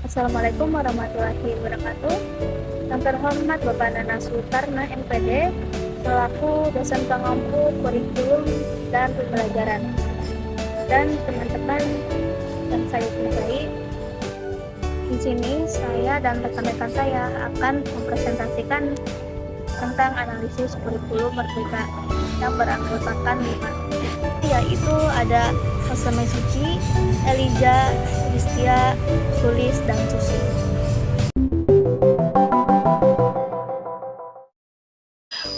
Assalamualaikum warahmatullahi wabarakatuh. Yang terhormat Bapak Nana Sutarna MPD selaku dosen pengampu kurikulum dan pembelajaran, dan teman-teman yang saya cintai, di sini saya dan rekan-rekan saya akan mempresentasikan tentang analisis kurikulum merdeka yang beranggotakan 5, yaitu ada Soseme Suci, Elijah, Listia, Sulis, dan Susi.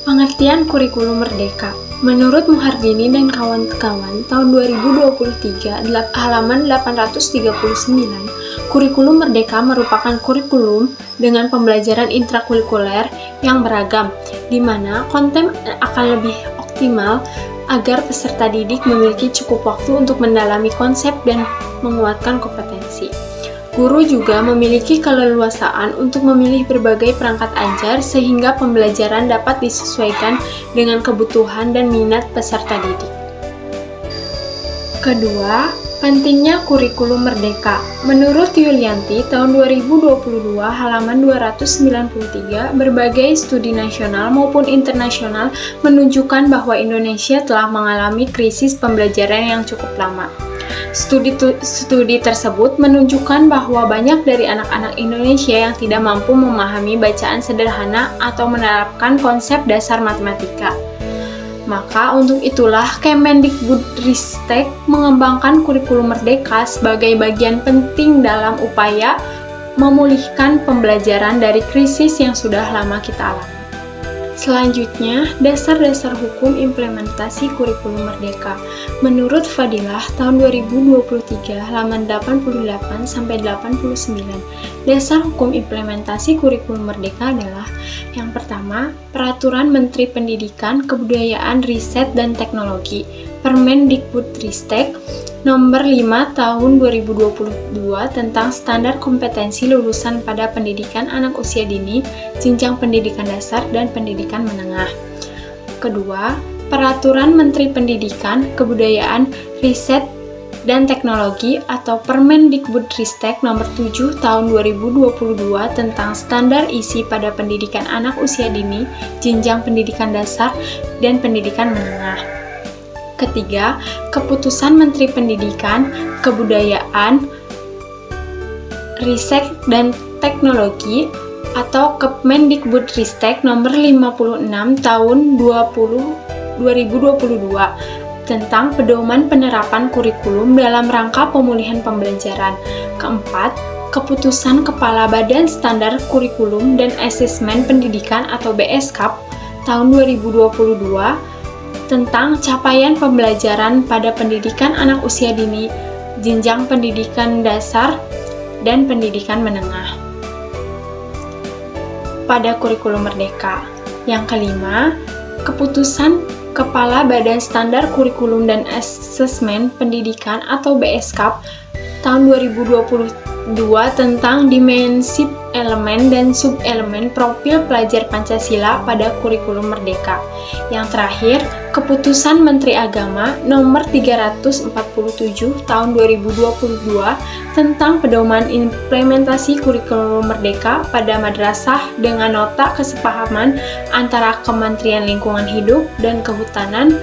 Pengertian kurikulum merdeka. Menurut Muhardini dan kawan-kawan, tahun 2023, halaman 839, kurikulum merdeka merupakan kurikulum dengan pembelajaran intrakurikuler yang beragam, di mana konten akan lebih optimal agar peserta didik memiliki cukup waktu untuk mendalami konsep dan menguatkan kompetensi. Guru juga memiliki keleluasaan untuk memilih berbagai perangkat ajar sehingga pembelajaran dapat disesuaikan dengan kebutuhan dan minat peserta didik. Kedua, pentingnya kurikulum merdeka. Menurut Yulianti, tahun 2022 halaman 293, berbagai studi nasional maupun internasional menunjukkan bahwa Indonesia telah mengalami krisis pembelajaran yang cukup lama. Studi tersebut menunjukkan bahwa banyak dari anak-anak Indonesia yang tidak mampu memahami bacaan sederhana atau menerapkan konsep dasar matematika. Maka untuk itulah Kemendikbudristek mengembangkan kurikulum merdeka sebagai bagian penting dalam upaya memulihkan pembelajaran dari krisis yang sudah lama kita alami. Selanjutnya, dasar-dasar hukum implementasi kurikulum merdeka. Menurut Fadilah, tahun 2023, halaman 88-89, dasar hukum implementasi kurikulum merdeka adalah: yang pertama, Peraturan Menteri Pendidikan, Kebudayaan, Riset, dan Teknologi, Permendikbudristek, Nomor 5 Tahun 2022 tentang Standar Kompetensi Lulusan pada Pendidikan Anak Usia Dini, Jenjang Pendidikan Dasar, dan Pendidikan Menengah. Kedua, Peraturan Menteri Pendidikan, Kebudayaan, Riset, dan Teknologi atau Permendikbudristek Nomor 7 Tahun 2022 tentang Standar Isi pada Pendidikan Anak Usia Dini, Jenjang Pendidikan Dasar, dan Pendidikan Menengah. Ketiga, Keputusan Menteri Pendidikan, Kebudayaan, Riset, dan Teknologi atau Kemendikbudristek Nomor 56 Tahun 2022 tentang pedoman penerapan kurikulum dalam rangka pemulihan pembelajaran. Keempat, Keputusan Kepala Badan Standar Kurikulum dan Asesmen Pendidikan atau BSKAP tahun 2022 tentang capaian pembelajaran pada pendidikan anak usia dini, jenjang pendidikan dasar, dan pendidikan menengah pada kurikulum merdeka. Yang kelima, Keputusan Kepala Badan Standar Kurikulum dan Asesmen Pendidikan atau BSKAP tahun 2022 tentang dimensi elemen dan sub-elemen profil pelajar Pancasila pada kurikulum merdeka. Yang terakhir, Keputusan Menteri Agama Nomor 347 Tahun 2022 tentang pedoman implementasi kurikulum merdeka pada madrasah dengan nota kesepahaman antara Kementerian Lingkungan Hidup dan Kehutanan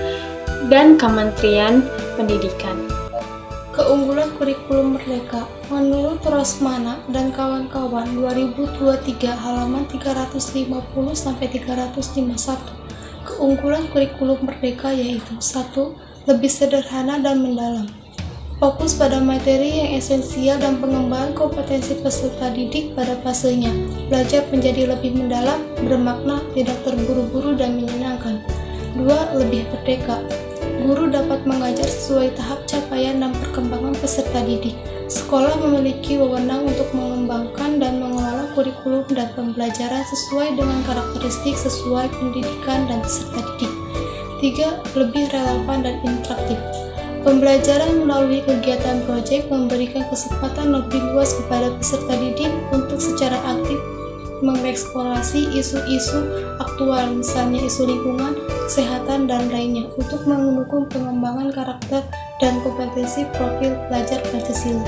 dan Kementerian Pendidikan. Keunggulan kurikulum merdeka. Menurut Rosmana dan kawan-kawan 2023 halaman 350-351, keunggulan kurikulum merdeka yaitu: 1. Lebih sederhana dan mendalam. Fokus pada materi yang esensial dan pengembangan kompetensi peserta didik pada fasenya. Belajar menjadi lebih mendalam, bermakna, tidak terburu-buru dan menyenangkan. 2. Lebih merdeka. Guru dapat mengajar sesuai tahap capaian dan perkembangan peserta didik. Sekolah memiliki wewenang untuk mengembangkan dan mengelola kurikulum dan pembelajaran sesuai dengan karakteristik sesuai pendidikan dan peserta didik. 3. Lebih relevan dan interaktif. Pembelajaran melalui kegiatan proyek memberikan kesempatan lebih luas kepada peserta didik untuk secara aktif mengeksplorasi isu-isu aktual, misalnya isu lingkungan, kesehatan, dan lainnya, untuk mendukung pengembangan karakter dan kompetensi profil pelajar Pancasila.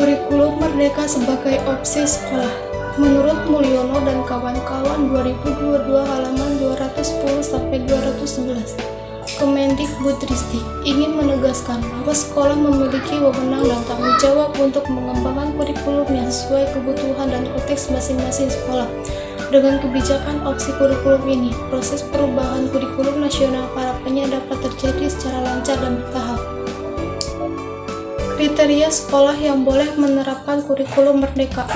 Kurikulum Merdeka sebagai opsi sekolah. Menurut Mulyono dan kawan-kawan 2022 halaman 210-211, Kemendikbudristek ingin menegaskan bahwa sekolah memiliki wewenang dan tanggung jawab untuk mengembangkan kurikulum yang sesuai kebutuhan dan konteks masing-masing sekolah. Dengan kebijakan opsi kurikulum ini, proses perubahan kurikulum nasional harapannya dapat terjadi secara lancar dan bertahap. Kriteria sekolah yang boleh menerapkan kurikulum merdeka.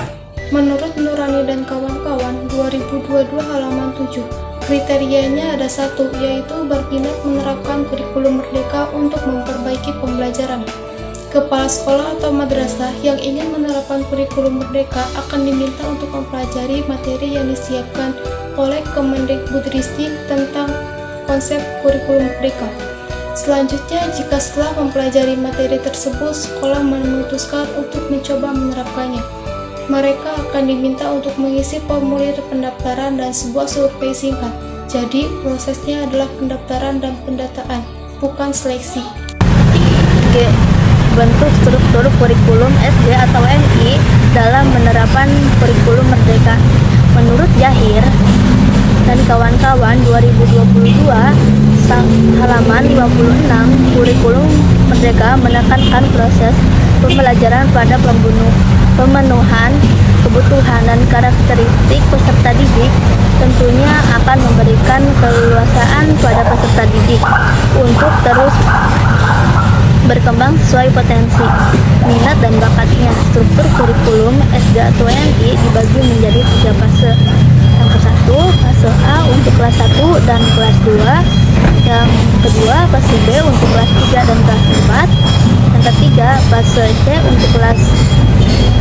Menurut Nurani dan kawan-kawan 2022 halaman 7, kriterianya ada satu, yaitu berminat menerapkan kurikulum merdeka untuk memperbaiki pembelajaran. Kepala sekolah atau madrasah yang ingin menerapkan kurikulum merdeka akan diminta untuk mempelajari materi yang disiapkan oleh Kemendikbudristek tentang konsep kurikulum merdeka. Selanjutnya, jika setelah mempelajari materi tersebut, sekolah memutuskan untuk mencoba menerapkannya, mereka akan diminta untuk mengisi formulir pendaftaran dan sebuah survei singkat. Jadi, prosesnya adalah pendaftaran dan pendataan, bukan seleksi. G. Bentuk struktur kurikulum SD atau MI dalam penerapan kurikulum merdeka. Menurut Jahir dan kawan-kawan 2022 halaman 56, kurikulum merdeka menekankan proses pembelajaran pada pemenuhan kebutuhan dan karakteristik peserta didik, tentunya akan memberikan keleluasaan pada peserta didik untuk terus berkembang sesuai potensi, minat dan bakatnya. Struktur kurikulum SD atau MI dibagi menjadi 3 fase. Yang ke-1, fase A untuk kelas 1 dan kelas 2. Yang kedua, fase B untuk kelas 3 dan kelas 4. Yang ketiga, fase C untuk kelas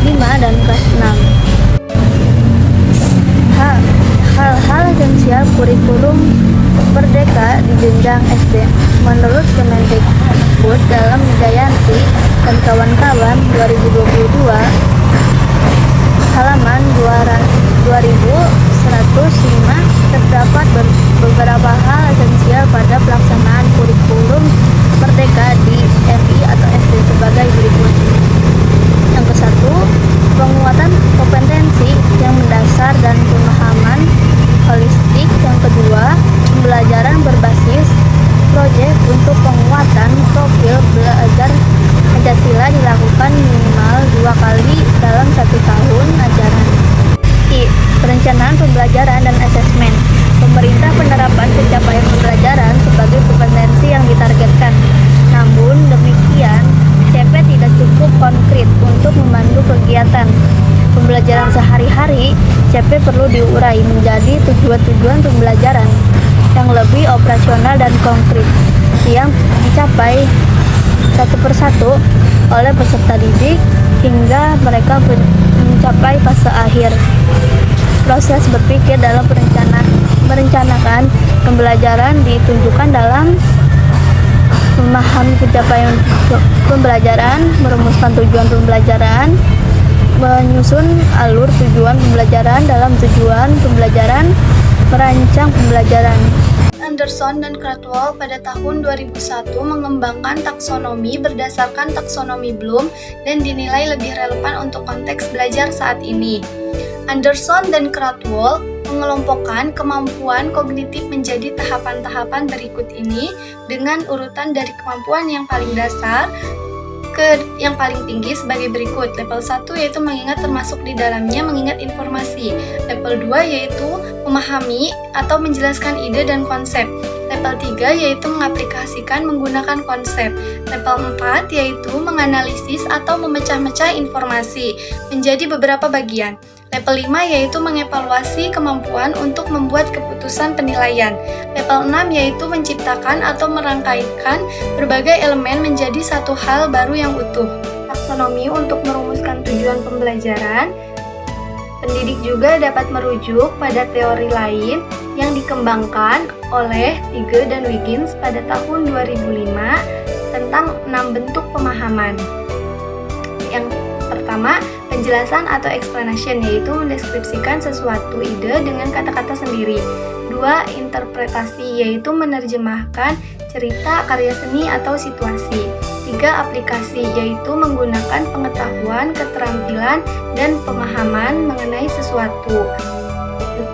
5 dan kelas 6. Hal-hal esensial kurikulum merdeka di jenjang SD. Menurut Kemendikbud dalam Wijayanti dan kawan-kawan 2022 halaman 2105, terdapat beberapa hal esensial pada pelaksanaan kurikulum merdeka di MI atau SD sebagai berikut. Yang ke-1, penguatan kompetensi yang mendasar dan pemahaman holistik. Yang kedua, pembelajaran berbasis proyek untuk penguatan profil belajar Pancasila dilakukan minimal 2 kali dalam 1 tahun ajaran. I. Perencanaan pembelajaran dan asesmen. Pemerintah penerapan pencapaian pembelajaran sebagai kompetensi yang ditargetkan. Namun demikian, CP tidak cukup konkret untuk memandu kegiatan pembelajaran sehari-hari. CP perlu diurai menjadi tujuan-tujuan pembelajaran yang lebih operasional dan konkret, yang dicapai satu persatu oleh peserta didik hingga mereka mencapai fase akhir. Proses berpikir dalam merencanakan pembelajaran ditunjukkan dalam memahami pencapaian pembelajaran, merumuskan tujuan pembelajaran, menyusun alur tujuan pembelajaran dalam tujuan pembelajaran, merancang pembelajaran. Anderson dan Cradwell pada tahun 2001 mengembangkan taksonomi berdasarkan taksonomi Bloom dan dinilai lebih relevan untuk konteks belajar saat ini. Anderson dan Cradwell mengelompokkan kemampuan kognitif menjadi tahapan-tahapan berikut ini dengan urutan dari kemampuan yang paling dasar ke yang paling tinggi sebagai berikut. Level 1 yaitu mengingat, termasuk di dalamnya mengingat informasi. Level 2 yaitu memahami atau menjelaskan ide dan konsep. Level 3 yaitu mengaplikasikan menggunakan konsep. Level 4 yaitu menganalisis atau memecah-mecah informasi menjadi beberapa bagian. Level 5 yaitu mengevaluasi kemampuan untuk membuat keputusan penilaian. Level 6 yaitu menciptakan atau merangkaikan berbagai elemen menjadi satu hal baru yang utuh. Taksonomi untuk merumuskan tujuan pembelajaran. Pendidik juga dapat merujuk pada teori lain yang dikembangkan oleh Tighe dan Wiggins pada tahun 2005 tentang 6 bentuk pemahaman. Yang pertama, penjelasan atau explanation, yaitu mendeskripsikan sesuatu ide dengan kata-kata sendiri. 2. Interpretasi, yaitu menerjemahkan cerita, karya seni, atau situasi. 3 aplikasi, yaitu menggunakan pengetahuan, keterampilan, dan pemahaman mengenai sesuatu.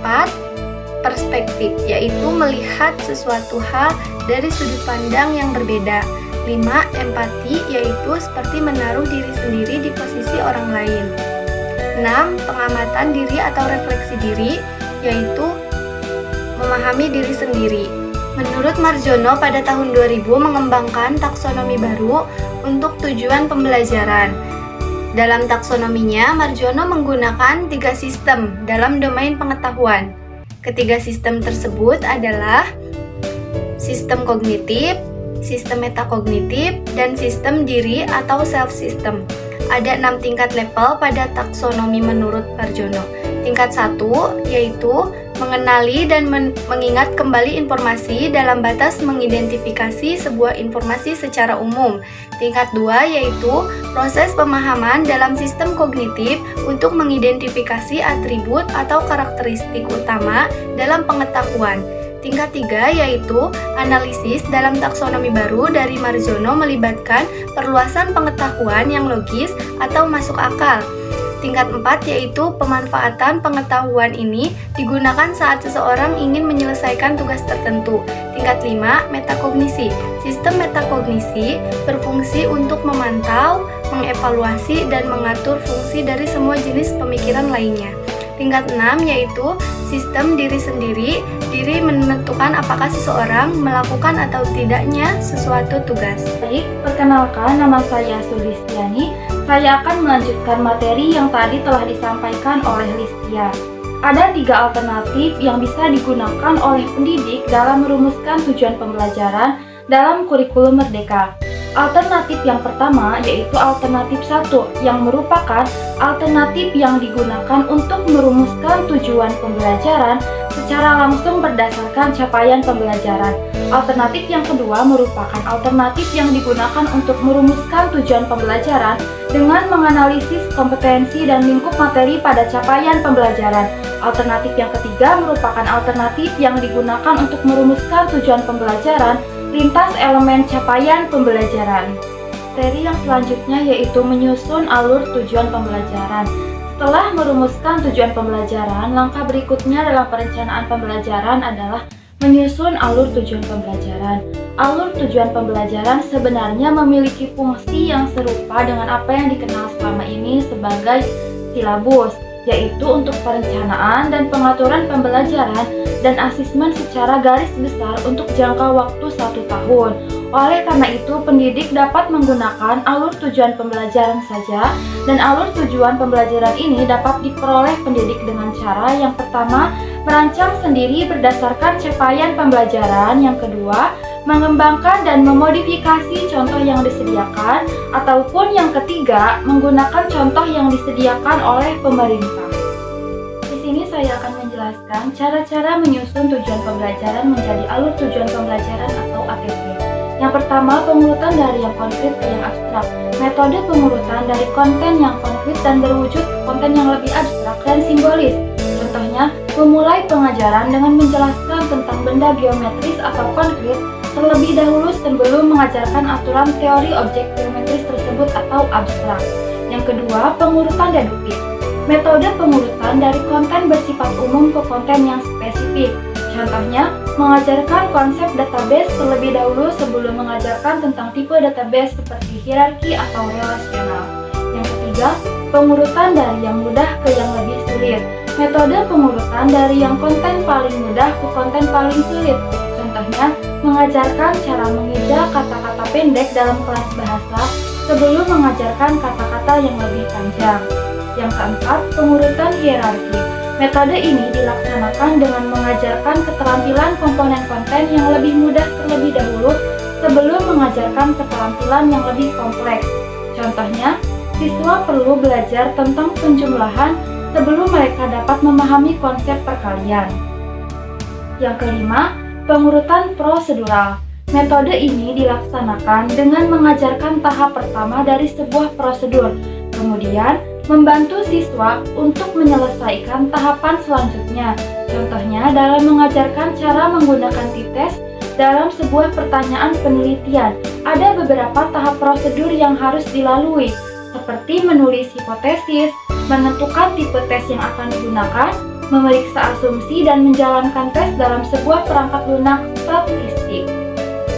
4 perspektif, yaitu melihat sesuatu hal dari sudut pandang yang berbeda. 5 empati, yaitu seperti menaruh diri sendiri di posisi orang lain. 6 pengamatan diri atau refleksi diri, yaitu memahami diri sendiri. Menurut Marjono, pada tahun 2000 mengembangkan taksonomi baru untuk tujuan pembelajaran. Dalam taksonominya, Marjono menggunakan 3 sistem dalam domain pengetahuan. Ketiga sistem tersebut adalah sistem kognitif, sistem metakognitif, dan sistem diri atau self-system. Ada 6 tingkat level pada taksonomi menurut Marjono. Tingkat 1 yaitu mengenali dan mengingat kembali informasi dalam batas mengidentifikasi sebuah informasi secara umum. Tingkat 2 yaitu proses pemahaman dalam sistem kognitif untuk mengidentifikasi atribut atau karakteristik utama dalam pengetahuan. Tingkat 3 yaitu analisis dalam taksonomi baru dari Marjono melibatkan perluasan pengetahuan yang logis atau masuk akal. Tingkat 4 yaitu pemanfaatan pengetahuan ini digunakan saat seseorang ingin menyelesaikan tugas tertentu. Tingkat 5 metakognisi. Sistem metakognisi berfungsi untuk memantau, mengevaluasi, dan mengatur fungsi dari semua jenis pemikiran lainnya. Tingkat 6 yaitu sistem diri sendiri. Diri menentukan apakah seseorang melakukan atau tidaknya sesuatu tugas. Baik, perkenalkan, nama saya Sulistiani. Saya akan melanjutkan materi yang tadi telah disampaikan oleh Listia. Ada 3 alternatif yang bisa digunakan oleh pendidik dalam merumuskan tujuan pembelajaran dalam kurikulum Merdeka. Alternatif yang pertama yaitu alternatif 1 yang merupakan alternatif yang digunakan untuk merumuskan tujuan pembelajaran secara langsung berdasarkan capaian pembelajaran. Alternatif yang kedua merupakan alternatif yang digunakan untuk merumuskan tujuan pembelajaran dengan menganalisis kompetensi dan lingkup materi pada capaian pembelajaran. Alternatif yang ketiga merupakan alternatif yang digunakan untuk merumuskan tujuan pembelajaran lintas elemen capaian pembelajaran. Materi yang selanjutnya yaitu menyusun alur tujuan pembelajaran. Setelah merumuskan tujuan pembelajaran, langkah berikutnya dalam perencanaan pembelajaran adalah menyusun alur tujuan pembelajaran. Alur tujuan pembelajaran sebenarnya memiliki fungsi yang serupa dengan apa yang dikenal selama ini sebagai silabus, yaitu untuk perencanaan dan pengaturan pembelajaran dan asesmen secara garis besar untuk jangka waktu 1 tahun. Oleh karena itu, pendidik dapat menggunakan alur tujuan pembelajaran saja, dan alur tujuan pembelajaran ini dapat diperoleh pendidik dengan cara yang pertama, merancang sendiri berdasarkan capaian pembelajaran. Yang kedua, mengembangkan dan memodifikasi contoh yang disediakan, ataupun yang ketiga, menggunakan contoh yang disediakan oleh pemerintah. Di sini saya akan menjelaskan cara-cara menyusun tujuan pembelajaran menjadi alur tujuan pembelajaran atau ATP. Yang pertama, pengurutan dari yang konkret ke yang abstrak. Metode pengurutan dari konten yang konkret dan berwujud konten yang lebih abstrak dan simbolis. Contohnya, memulai pengajaran dengan menjelaskan tentang benda geometris atau konkret terlebih dahulu sebelum mengajarkan aturan teori objek geometris tersebut atau abstrak. Yang kedua, pengurutan deduktif. Metode pengurutan dari konten bersifat umum ke konten yang spesifik. Contohnya, mengajarkan konsep database terlebih dahulu sebelum mengajarkan tentang tipe database seperti hierarki atau relasional. Yang ketiga, pengurutan dari yang mudah ke yang lebih sulit. Metode pengurutan dari yang konten paling mudah ke konten paling sulit. Contohnya, mengajarkan cara mengeja kata-kata pendek dalam kelas bahasa sebelum mengajarkan kata-kata yang lebih panjang. Yang keempat, pengurutan hierarki. Metode ini dilaksanakan dengan mengajarkan keterampilan komponen konten yang lebih mudah terlebih dahulu sebelum mengajarkan keterampilan yang lebih kompleks. Contohnya, siswa perlu belajar tentang penjumlahan sebelum mereka dapat memahami konsep perkalian. Yang kelima, pengurutan prosedural. Metode ini dilaksanakan dengan mengajarkan tahap pertama dari sebuah prosedur, kemudian membantu siswa untuk menyelesaikan tahapan selanjutnya. Contohnya dalam mengajarkan cara menggunakan t-test Dalam sebuah pertanyaan penelitian, ada beberapa tahap prosedur yang harus dilalui, seperti menulis hipotesis, menentukan tipe tes yang akan digunakan, memeriksa asumsi, dan menjalankan tes dalam sebuah perangkat lunak statistik.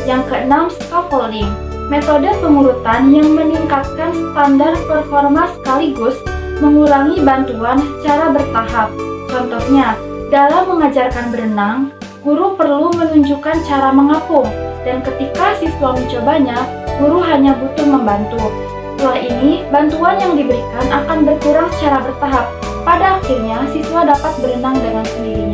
Yang keenam, scaffolding. Metode pengurutan yang meningkatkan standar performa sekaligus mengurangi bantuan secara bertahap. Contohnya, dalam mengajarkan berenang, guru perlu menunjukkan cara mengapung, dan ketika siswa mencobanya, guru hanya butuh membantu. Setelah ini, bantuan yang diberikan akan berkurang secara bertahap. Pada akhirnya, siswa dapat berenang dengan sendirinya.